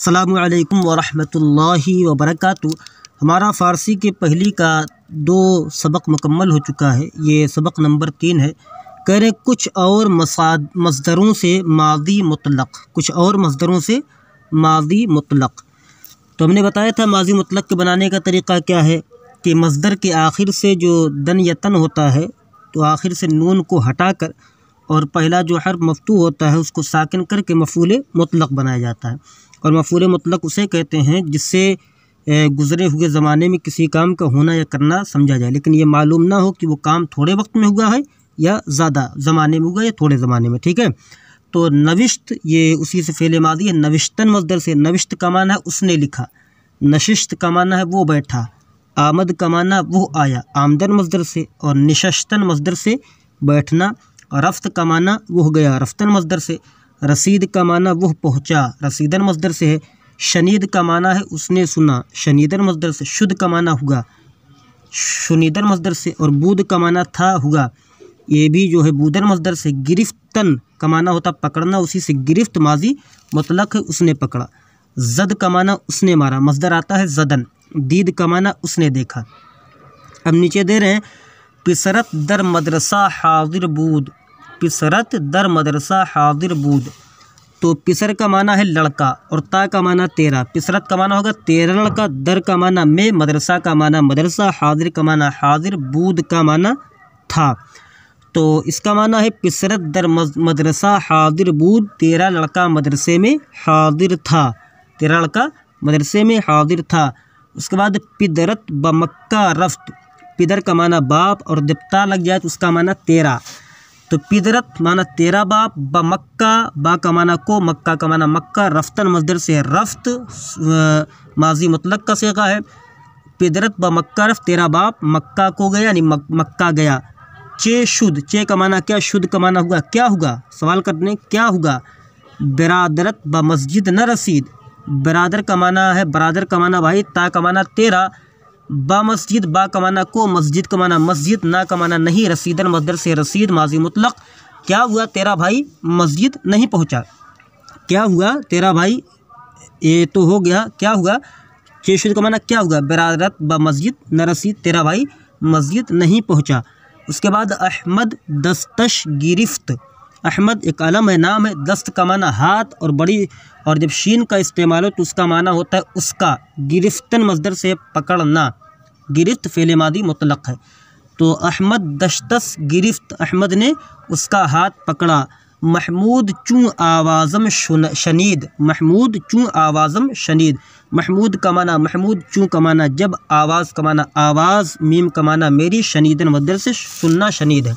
अस्सलामु अलैकुम वरहमतुल्लाहि वबरकातुहू। हमारा फ़ारसी के पहली का 2 सबक मुकम्मल हो चुका है। ये सबक नंबर 3 है। कह रहे कुछ और मसदरों से माज़ी मुतलक़, कुछ और मसदरों से माज़ी मुतलक़। तो हमने बताया था माज़ी मुतलक़ के बनाने का तरीक़ा क्या है कि मसदर के आखिर से जो दन या तन होता है तो आखिर से नून को हटाकर और पहला जो हर्फ मफ्तू होता है उसको साकिन करके मफ़ूल मुतलक़ बनाया जाता है। और मफ़ूल मुतलक़ उसे कहते हैं जिससे गुज़रे हुए ज़माने में किसी काम का होना या करना समझा जाए, लेकिन ये मालूम ना हो कि वो काम थोड़े वक्त में हुआ है या ज़्यादा ज़माने में हुआ या थोड़े ज़माने में। ठीक है, तो नविश्त ये उसी से फ़ेल मादी है। नविश्तन मसदर से, नविश्त का माना है उसने लिखा, नशिश्त का माना है वो बैठा, आमद का माना वो आया, आमदन मसदर से, और निशस्तन मसदर से बैठना, रफ्त का माना वो गया, रफ्तन मसदर से, रसीद का माना वह पहुँचा, रसीदन मसदर से है, शनीद का माना है उसने सुना, शनीदन मसदर से, शुद्ध का माना हुआ, शुनीदन मसदर से, और बूद का माना था हुआ, ये भी जो है बूदन मसदर से। गिरफ्तन का माना होता पकड़ना, उसी से गिरफ्त माजी मुतलक़ है उसने पकड़ा। जद का माना उसने मारा, मसदर आता है जदन। दीद का माना उसने देखा। अब नीचे दे रहे हैं पिसरत दर मदरसा हाजिर बूद, पिसरत दर मदरसा हाजिर बूद। तो पिसर का माना है लड़का और ता का माना तेरा। पिसरत का माना होगा तेरा लड़का, दर का माना में, मदरसा का माना मदरसा, हाजिर का माना हाजिर, बूद का माना था। तो इसका माना है पिसरत दर मदरसा हाजिर बूद, तेरा लड़का मदरसे में हाजिर था, तेरा लड़का मदरसे में हाजिर था। उसके बाद पिदरत ब मक्का रफ्त, पिदर का माना बाप और दिप्ता लग जाए तो उसका माना तेरा। तो पिदरत माना तेरा बाप, ब मक्का, बा का माना को, मक्का का माना मक्का, रफ्तन मसदर से रफ्त माजी मुतलक़ का सीगा है। पिदरत ब मक्का रफ्त, तेरा बाप मक्का को गया यानी मक्का गया। चे शुद्ध, चे का माना क्या, शुद्ध का माना हुआ क्या हुआ, सवाल करने क्या हुआ। बिरादरत ब मस्जिद न रसीद, बरादर का माना है, बरादर का माना भाई, ता का माना तेरा, बा मस्जिद, बा का माना को, मस्जिद का माना मस्जिद, ना का माना नहीं, रसीदन मसदर से रसीद माजी मुतलक़। क्या हुआ, तेरा भाई मस्जिद नहीं पहुंचा, क्या हुआ तेरा भाई, ये तो हो गया क्या हुआ। चेशुद का माना क्या हुआ, बरादरत ब मस्जिद न रसीद, तेरा भाई मस्जिद नहीं पहुंचा। उसके बाद अहमद दस्तश गिरफ्त, अहमद एक अलम है, नाम है, दस्त का माना हाथ और बड़ी, और जब शीन का इस्तेमाल हो तो उसका माना होता है उसका। गिरफ्तन मसदर से पकड़ना, गिरफ्त फ़ेल मादी मुतलक़ है। तो अहमद दस्तस गिरफ्त, अहमद ने उसका हाथ पकड़ा। महमूद चूँ आवाज़म शनीद, महमूद चूँ आवाज़म शनीद, महमूद का माना महमूद, चूँ का माना जब, आवाज़ का माना आवाज़, मीम का माना मेरी, शनीदन मसदर से सुनना शनीद है।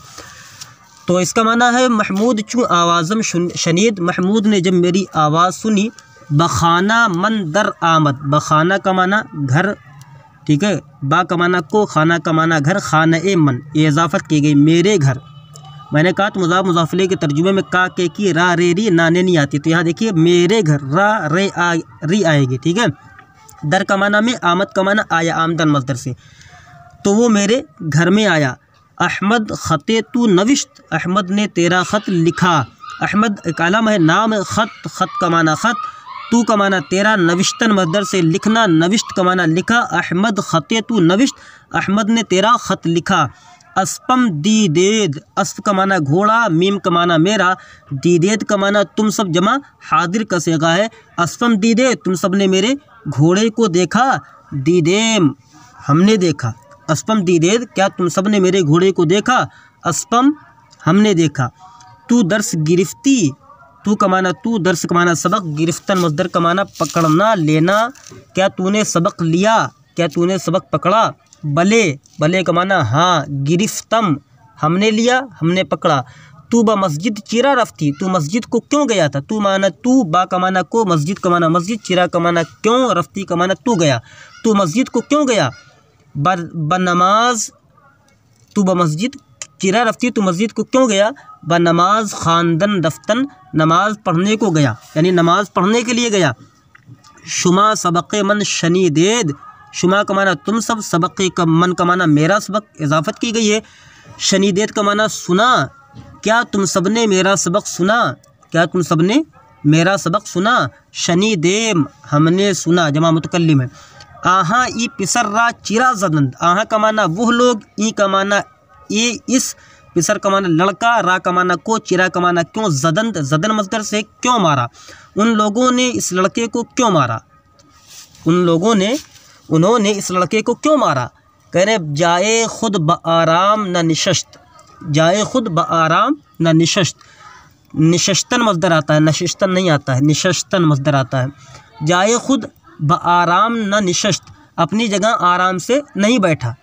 तो इसका माना है महमूद चूँ आवाज़म शनीद, महमूद ने जब मेरी आवाज़ सुनी। बखाना मन दर आमद, बखाना का माना घर, ठीक है, बा का माना को, खाना का माना घर, खाना ए मन, ये इजाफ़त की गई मेरे घर। मैंने कहा तो मुज़ाफ़ मुज़ाफ़िले के तर्जुमे में का के की रा रे री नाने नहीं आती, तो यहाँ देखिए मेरे घर रा रे आ री आएगी। ठीक है, दर का माना में, आमद का माना आया, आमदन मसदर से, तो वो मेरे घर में आया। अहमद ख़ते तू नविश्त, अहमद ने तेरा ख़त लिखा। अहमद एक आलम है, नाम है, ख़त, ख़त का माना ख़त, तू का माना तेरा, नविश्तन मसदर से लिखना, नविश्त का माना लिखा। अहमद ख़ते तू नविश्त, अहमद ने तेरा ख़त लिखा। अस्पम दीदेद, अस्प का माना घोड़ा, मीम का माना मेरा, दीदेद का माना तुम सब जमा हादिर का सेगा है। अस्पम दीदे, तुम सब ने मेरे घोड़े को देखा, दीदेम हमने देखा, अस्पम दीदेद क्या तुम सब ने मेरे घोड़े को देखा, अस्पम हमने देखा। तू दर्स गिरफ्ती, तू का माना तू, दर्स का माना सबक, गिरफ्तन मसदर का माना पकड़ना लेना, क्या तूने सबक लिया, क्या तूने सबक पकड़ा। बले, बले का माना हाँ, गिरफ्तम हमने लिया, हमने पकड़ा। तू ब मस्जिद चिरा रफ्ती, तू मस्जिद को क्यों गया था, तू माना तू, बा का माना को, मस्जिद का माना मस्जिद, चिरा का माना क्यों, रफ्ती का माना तू गया, तू मस्जिद को क्यों गया। ब नमाज, तू ब मस्जिद चिरा रफ्ती, तू मस्जिद को क्यों गया। ब नमाज खानदन दफ्तन, नमाज पढ़ने को गया यानी नमाज पढ़ने के लिए गया। शुमा सबक़ मन शनीदेद, शुमा का माना तुम सब, सबक़ का मन का माना मेरा सबक, इजाफ़त की गई है। शनीदेद का माना सुना, क्या तुम सब ने मेरा सबक सुना, क्या तुम सब ने मेरा सबक सुना, शनि देम हमने सुना, जमा मुतकल्लिम है। आहाँ ई पिसर रा चिरा जदंद, आहाँ का माना वह लोग, ई का माना ये इस, पिसर का माना लड़का, रा का माना को, चिरा का माना क्यों, जदंद जदन मजदर से क्यों मारा, उन लोगों ने इस लड़के को क्यों मारा, उन्होंने इस लड़के को क्यों मारा। कह रहे जाए खुद बआराम न निशस्त, जाए खुद बआराम न निशस्त, निशस्तन मजदर आता है, नशिस्तन नहीं आता है, निशस्तन मजदर आता है। जाए खुद बआराम न निशस्त, अपनी जगह आराम से नहीं बैठा।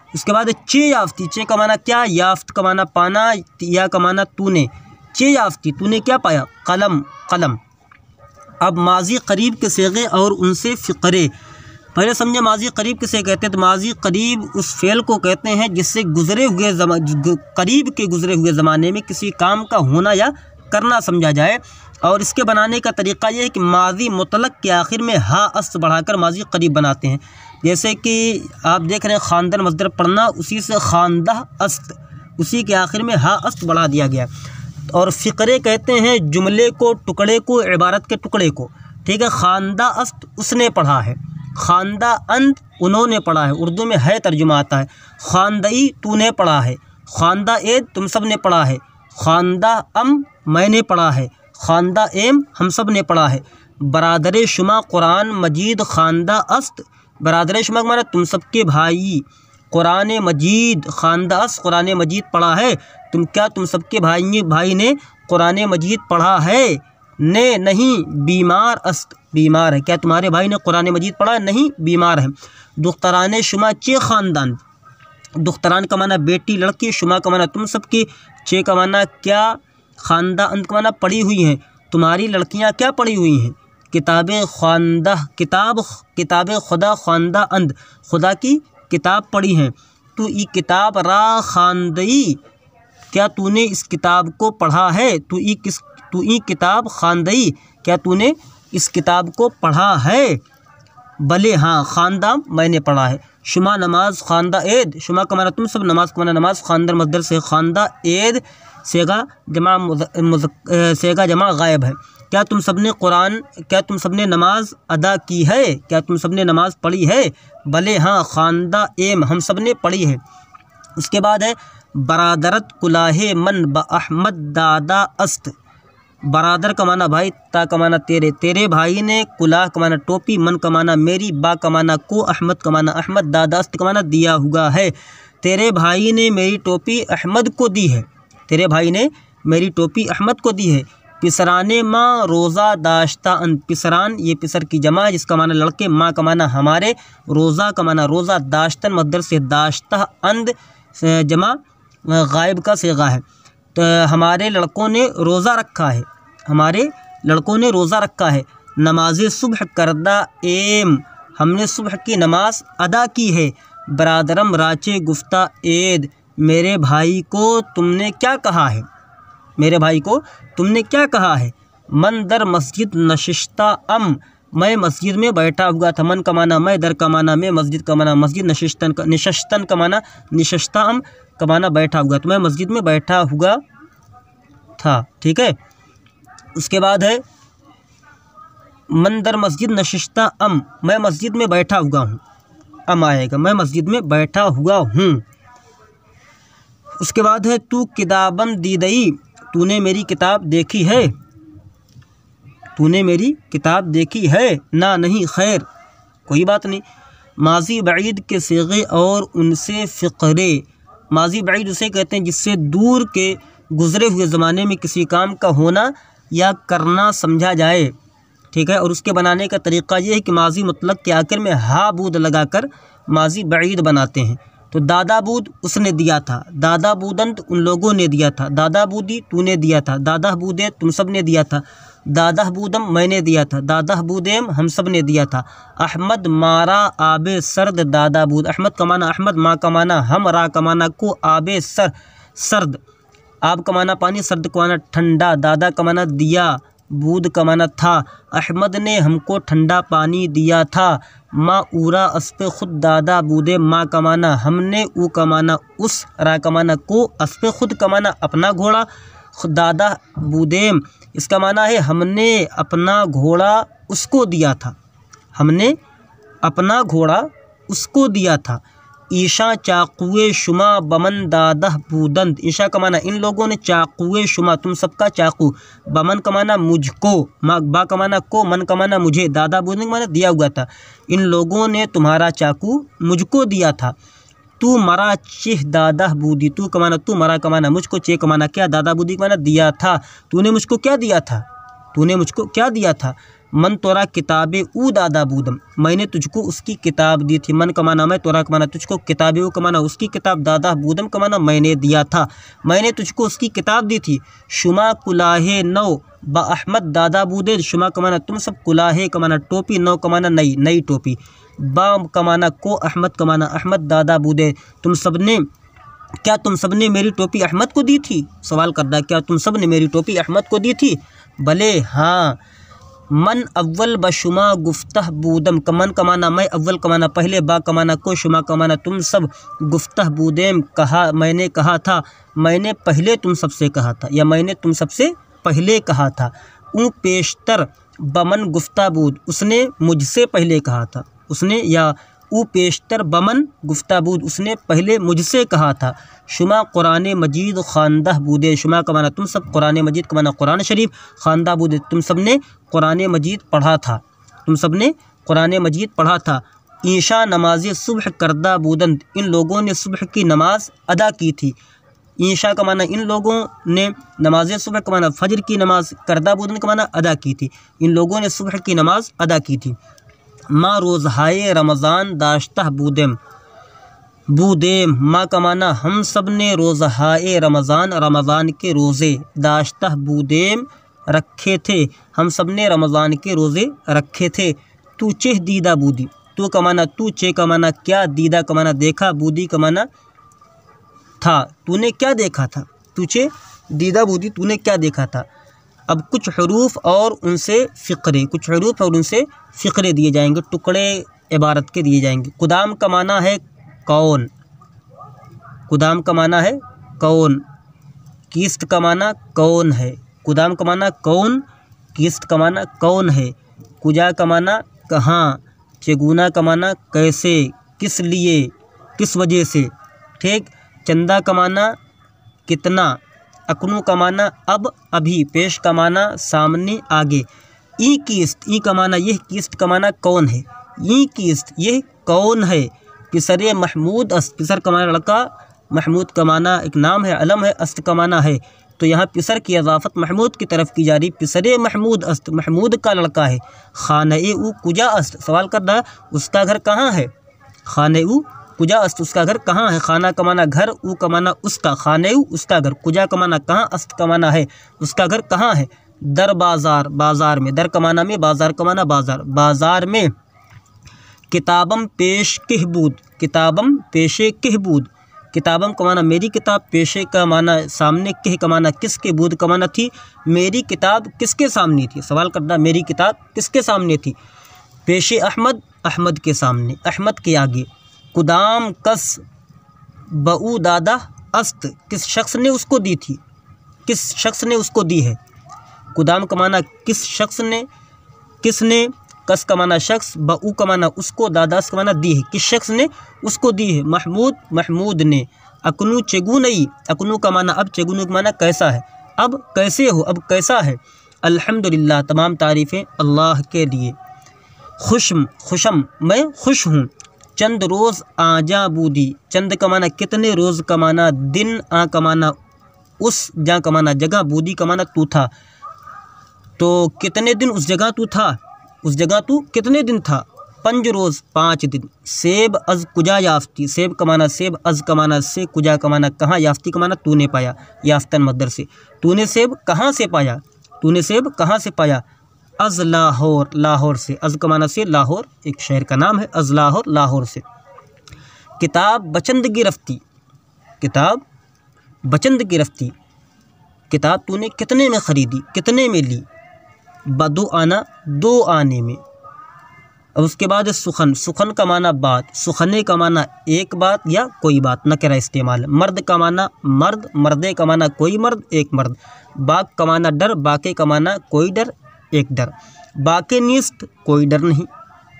उसके बाद चे याफ्ती, चे का माना क्या, याफ्त का माना पाना, या का माना तूने, चे याफ्ती तूने क्या पाया, कलम कलम। अब माजी करीब के सेगे और उनसे फ़िक्रे, पहले समझे माजी करीब किसे कहते हैं। तो माजी करीब उस फ़ेल को कहते हैं जिससे करीब के गुज़रे हुए ज़माने में किसी काम का होना या करना समझा जाए। और इसके बनाने का तरीक़ा यह है कि माजी मुतलक के आखिर में हा अस्त बढ़ाकर माजी करीब बनाते हैं। जैसे कि आप देख रहे हैं ख़ानदान मज़दर पढ़ना, उसी से ख़ानदा अस्त, उसी के आखिर में हा अस्त बढ़ा दिया गया। और फ़िक्रे कहते हैं जुमले को, टुकड़े को, इबारत के टुकड़े को, ठीक है। ख़ानदा अस्त उसने पढ़ा है, ख़ानदा अंत उन्होंने पढ़ा है, उर्दू में है तर्जुमा आता है। ख़ानदई तूने पढ़ा है, ख़ानदा एद तुम सब ने पढ़ा है, ख़ानदा अम मैंने पढ़ा है, ख़ानदा एम हम सब ने पढ़ा है। बरादर शुमा कुरान मजीद ख़ानदा अस्त, बरादर शुमा माना तुम सबके भाई, कुरान मजीद ख़ानदा अस्त कुरान मजीद पढ़ा है, तुम सबके भाई ने कुरान मजीद पढ़ा है। ने नहीं बीमार अस्त, बीमार है, क्या तुम्हारे भाई ने कुरान मजीद पढ़ा है, नहीं बीमार है। दुख्तरान शुमा चे ख़ानदान, दुख्तरान का माना बेटी लड़की, शुमा का माना तुम सबकी, चे का माना क्या, ख़ानदा अंत का माना पढ़ी हुई हैं, तुम्हारी लड़कियां क्या पढ़ी हुई हैं। किताब ख़ानदा, किताब खुदा ख़ानदा अंद, खुदा की किताब पढ़ी हैं। तो ये किताब रा ख़ानदई, क्या तूने इस किताब को पढ़ा है, तू ई किताब ख़ानदई, क्या तूने इस किताब को पढ़ा है। भले हाँ, ख़ानदा मैंने पढ़ा है। शुमा नमाज ख़ानदा एद, शुमा का माना तुम सब, नमाज का माना नमाज, ख़ानदर मज़दर से ख़ानदा एद सेगा जमा गायब है। क्या तुम सब ने नमाज अदा की है, क्या तुम सब ने नमाज पढ़ी है। भले हाँ, ख़ानदा एम हम सब ने पढ़ी है। उसके बाद है बरादरत कुलाहे मन ब अहमद दादा अस्त, बरादर का माना भाई, ता का माना तेरे, तेरे भाई ने, कुलाह का माना टोपी, मन का माना मेरी, बा का माना को, अहमद का माना अहमद, दादा अस्त का माना दिया हुआ है। तेरे भाई ने मेरी टोपी अहमद को दी है, तेरे भाई ने मेरी टोपी अहमद को दी है। पिसराने माँ रोज़ा दाश्ता अन, पिसरान ये पिसर की जमा है जिसका माना लड़के, माँ का माना हमारे, रोज़ा का माना रोज़ा, दाश्तन मद्दर से दाश्ता अंद जमा गायब का सेगा है। तो हमारे लड़कों ने रोज़ा रखा है, हमारे लड़कों ने रोज़ा रखा है। नमाज सुबह करदा एम, हमने सुबह की नमाज अदा की है। बरादरम राचे गुफ्ता एद, मेरे भाई को तुमने क्या कहा है, मेरे भाई को तुमने क्या कहा है। मन दर मस्जिद नशिस्ता अम, मैं मस्जिद में बैठा हुआ था। मन का माना मैं, दर का माना मैं, मस्जिद का माना मस्जिद, निशस्तन का माना निशस्ता अम का माना बैठा हुआ, तो मैं मस्जिद में बैठा हुआ था, ठीक है। उसके बाद है मन दर मस्जिद नशिस्ता अम, मैं मस्जिद में बैठा हुआ हूँ, अम आएगा, मैं मस्जिद में बैठा हुआ हूँ। उसके बाद है तू किताबन दीदई, तूने मेरी किताब देखी है, तूने मेरी किताब देखी है। ना नहीं खैर, कोई बात नहीं। माजी बईद के सेगे और उनसे फ़िक्रे, माजी बईद उसे कहते हैं जिससे दूर के गुज़रे हुए ज़माने में किसी काम का होना या करना समझा जाए, ठीक है। और उसके बनाने का तरीक़ा ये है कि माजी मुतलक के आखिर में हा बूद लगाकर माजी बईद बनाते हैं। तो दादा बूद उसने दिया था, दादा बूदंत उन लोगों ने दिया था, दादा बूदी तूने दिया था, दादा बूदे तुम सब ने दिया था, दादा बूदम मैंने दिया था, दादा बूदेम हम सब ने दिया था। अहमद मारा आबे सर्द दादा बूद, अहमद का माना अहमद, माँ का माना हम, रा का माना को, आबे सर्द, आब का माना पानी, सर्द का माना ठंडा, दादा का माना दिया, बूद का माना था। अहमद ने हमको ठंडा पानी दिया था। माँ उरा अस्पे खुद दादा बूदे, माँ का माना हमने, ऊ का माना उस, रा का माना को, अस्पे खुद का माना अपना घोड़ा, दादा बूदेम इसका माना है हमने अपना घोड़ा उसको दिया था, हमने अपना घोड़ा उसको दिया था। ईशा चाकुए शुमा बमन दादह बूदंद, ईशा का माना इन लोगों ने, चाकुए शुमा तुम सबका चाकू, बमन का माना मुझको, बा का माना को, मन का माना मुझे, दादा बूदंद का माना दिया हुआ था। इन लोगों ने तुम्हारा चाकू मुझको दिया था। तू मरा चिह दादा बूदी, तू का माना तू, मरा का माना मुझको, चे का माना क्या, दादा बूदी का माना दिया था। तूने मुझको क्या दिया था, तूने मुझको क्या दिया था। मन तोरा किताबे ऊ दादा बूदम, मैंने तुझको उसकी किताब दी थी। मन कमाना मैं, तोरा कमाना तुझको, किताबे ऊ कमाना उसकी किताब, दादा बूदम कमाना मैंने दिया था, मैंने तुझको उसकी किताब दी थी। शुमा कुलाहे नौ ब अहमद दादा बूदे, शुमा कमाना तुम सब, कुलाहे कमाना टोपी, नौ कमाना नई, नई टोपी, बा कमाना को, अहमद कमाना अहमद, दादा बूदे तुम सब ने, क्या तुम सब ने मेरी टोपी अहमद को दी थी। सवाल कर रहा, क्या तुम सब ने मेरी टोपी अहमद को दी थी। भले हाँ। मन अव्वल बशुमा गुफ्तह बूदम, मन कमाना मैं, अव्वल कमाना पहले, बा कमाना को, शुमा कमाना तुम सब, गुफ्तह बूदेम कहा मैंने कहा था, मैंने पहले तुम सबसे कहा था, या मैंने तुम सबसे पहले कहा था। ऊ पेशतर बमन गुफ्ता बूद, उसने मुझसे पहले कहा था, उसने, या ऊ पेशतर बमन गुफ्ताबूद उसने पहले मुझसे कहा था। शुमा कुरान मजीद ख़ानदा बूदे, शुमा का माना तुम सब, कुरान मजीद का माना कुरान शरीफ, ख़ानदा बूदे तुम सब ने कुरान मजीद पढ़ा था, तुम सब ने कुरान मजीद पढ़ा था। ईशा नमाज सुबह करदा बूदंद, इन लोगों ने सुबह की नमाज अदा की थी। ईशा का माना इन लोगों ने, नमाज सुबह का माना फजर की नमाज, करदा बूदंद का माना अदा की थी, इन लोगों ने सुबह की नमाज अदा की थी। माँ रोज़हाए रमज़ान दाश्ता बूदेम, बूदेम माँ का माना हम सब ने रोज़हाए रमज़ान, रमज़ान के रोज़े, दाश्ता बूदेम रखे थे, हम सब ने रमज़ान के रोज़े रखे थे। तू चेह दीदा बूदी, तू का माना तू, चे का माना क्या, दीदा का माना देखा, बूदी का माना था, तूने क्या देखा था। तुझे दीदा बूदी तूने क्या देखा था। अब कुछ हरूफ और उनसे फ़िक्रे, कुछ हरूफ और उनसे फ़िक्रे दिए जाएंगे, टुकड़े इबारत के दिए जाएंगे। कुदाम का माना है कौन, कुदाम का माना है कौन, किस्त का माना कौन है, कुदाम का माना कौन, किस्त का माना कौन है। कुजा का माना कहाँ, चेगुना का माना कैसे, किस लिए, किस वजह से, ठीक। चंदा का माना कितना, अकनू का माना अब, अभी, पेश का माना सामने, आगे। ई किस्त, ई का माना यह, किस्त का माना कौन है, ई किस्त यह कौन है। पिसरे महमूद अस्त, पिसर का माना लड़का, महमूद का माना एक नाम है, अलम है, अस्त का माना है, तो यहाँ पिसर की इजाफत महमूद की तरफ की जा रही। पिसरे महमूद अस्त, महमूद का लड़का है। खाने ऊ कुजा अस्त, सवाल कर रहा है उसका घर कहाँ है। खाने ऊ कुजा अस्त, उसका घर कहाँ है। खाना का माना घर, ऊ का माना उसका, खाने ऊ उसका घर, कुजा का माना कहाँ, अस्त का माना है उसका घर कहाँ है। दर बाज़ार, बाज़ार में, दर का माना में, बाज़ार का माना बाज़ार, बाज़ार में। किताबम पेश कहबूद, किताबम पेशे कहबूद, किताबम का माना मेरी किताब, पेशे का माना सामने, कह का माना किसके, बूद का माना थी। मेरी किताब किसके सामने थी, सवाल करना मेरी किताब किसके सामने थी। पेशे अहमद, अहमद के सामने, अहमद के आगे। कुदाम कस बऊ दादा अस्त, किस शख्स ने उसको दी थी, किस शख्स ने उसको दी है। कुदाम का माना किस शख्स ने, किसने, कस का माना शख्स, बऊ का माना उसको, दादा का माना दी है, किस शख्स ने उसको दी है। महमूद, महमूद ने। अकनू चेगुनई, अकनू का माना अब, चेगुनू का माना कैसा है, अब कैसे हो, अब कैसा है। अल्हम्दुलिल्लाह, तमाम तारीफ़ें अल्लाह के लिए। खुशम, खुशम मैं खुश हूँ। चंद रोज़ आजा बूदी, चंद का माना कितने, रोज़ का माना दिन, आ का माना उस, जा का माना जगह, बूदी का माना तू था, तो कितने दिन उस जगह तू था, उस जगह तू कितने दिन था। पंज रोज़ 5 दिन। सेब अज कुजा याफ्ती, सेब का माना सेब, अज का माना से, कुजा का माना कहाँ, याफ्ती का माना तूने पाया, याफ्तन मदर से। तूने सेब कहाँ से पाया, तूने सेब कहाँ से पाया। अज लाहौर, लाहौर से, अज का माना से, लाहौर एक शहर का नाम है, अज लाहौर, लाहौर से। किताब बचंद गिरफ्ती, किताब बचंद गिरफ्ती, किताब तूने कितने में ख़रीदी, कितने में ली। बदो आना, 2 आने में। अब उसके बाद सुखन, सुखन का माना बात, सुखने का माना एक बात या कोई बात, नकरा इस्तेमाल। मर्द का माना मर्द, मर्दे का माना कोई मर्द, एक मर्द। बाक का माना डर, बाके का माना कोई डर, एक डर। बाके नीस्त कोई डर नहीं,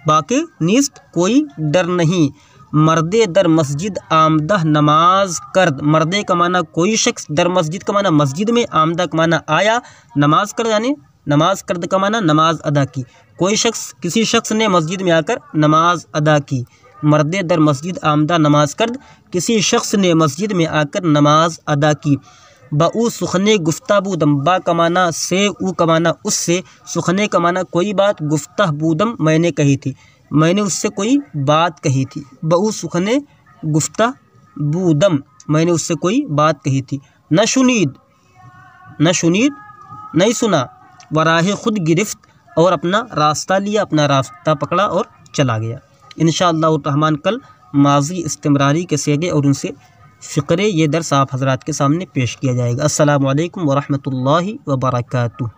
बाके नीस्त कोई डर नहीं। मर्दे दर मस्जिद आमदा नमाज कर्द, मर्दे का माना कोई शख्स, दर मस्जिद का माना मस्जिद में, आमदा का माना आया, नमाज कर्द यानी नमाज कर्द का माना नमाज अदा की। कोई शख्स, किसी शख्स ने मस्जिद में आकर नमाज अदा की। मर्दे दर मस्जिद आमदा नमाज कर्द, किसी शख्स ने मस्जिद में आकर नमाज अदा की। बऊ सुखने गुफ्ता बूदम, बा का माना से, ऊ का माना उससे, सुखने का माना कोई बात, गुफ्ता बूदम मैंने कही थी, मैंने उससे कोई बात कही थी। बऊ सुखने गुफ्ता बूदम, मैंने उससे कोई बात कही थी। न शुनीद, न शुनीद नहीं सुना, वराहे खुद गिरफ्त और अपना रास्ता लिया, अपना रास्ता पकड़ा और चला गया। इंशाअल्लाह रहमान कल माजी इस्तिमरारी के सेगे और उनसे फ़िक्रे ये दर्स आप हज़रात के सामने पेश किया जाएगा। अस्सलामु अलैकुम व रहमतुल्लाहि व बरकातुहू।